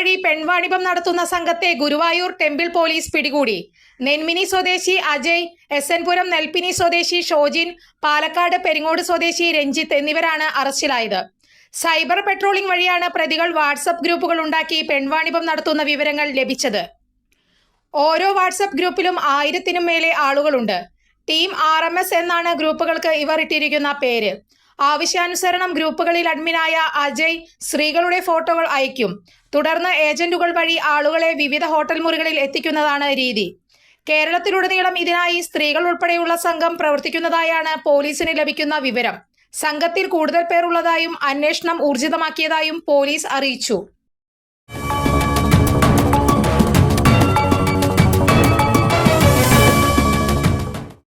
വഴി പെൺവാണിഭം നടത്തുന്ന സംഘത്തെ ഗുരുവായൂർ ടെമ്പിൾ പോലീസ് പിടികൂടി. നെന്മിനി സ്വദേശി അജയ്, എസ്.എൻ. പുരം നെൽപ്പിനി സ്വദേശി ഷോജിൻ, പാലക്കാട് പെരിങ്ങോട് സ്വദേശി രഞ്ജിത്ത് എന്നിവരാണ് അറസ്റ്റിലായത്. സൈബർ പെട്രോളിംഗ് വഴിയാണ് പ്രതികൾ വാട്സപ്പ് ഗ്രൂപ്പുകൾ ഉണ്ടാക്കി പെൺവാണിഭം നടത്തുന്ന വിവരങ്ങൾ ലഭിച്ചത്. ഓരോ വാട്സപ്പ് ഗ്രൂപ്പിലും 1000-നും മേലെ ആളുകളുണ്ട്. ടീം RMS എന്നാണ് ഗ്രൂപ്പുകൾക്ക് ഇവർ ഇട്ടിരിക്കുന്ന പേര്. ആവശ്യാനുസരണം ഗ്രൂപ്പുകളിൽ അഡ്മിനായ അജയ് സ്ത്രീകളുടെ ഫോട്ടോകൾ അയക്കും. തുടർന്ന് ഏജന്റുകൾ വഴി ആളുകളെ വിവിധ ഹോട്ടൽ മുറികളിൽ എത്തിക്കുന്നതാണ് രീതി. കേരളത്തിലുടനീളം ഇതിനായി സ്ത്രീകൾ ഉൾപ്പെടെയുള്ള സംഘം പ്രവർത്തിക്കുന്നതായാണ് പോലീസിന് ലഭിക്കുന്ന വിവരം. സംഘത്തിൽ കൂടുതൽ പേർ ഉള്ളതായും അന്വേഷണം ഊർജിതമാക്കിയതായും പോലീസ് അറിയിച്ചു.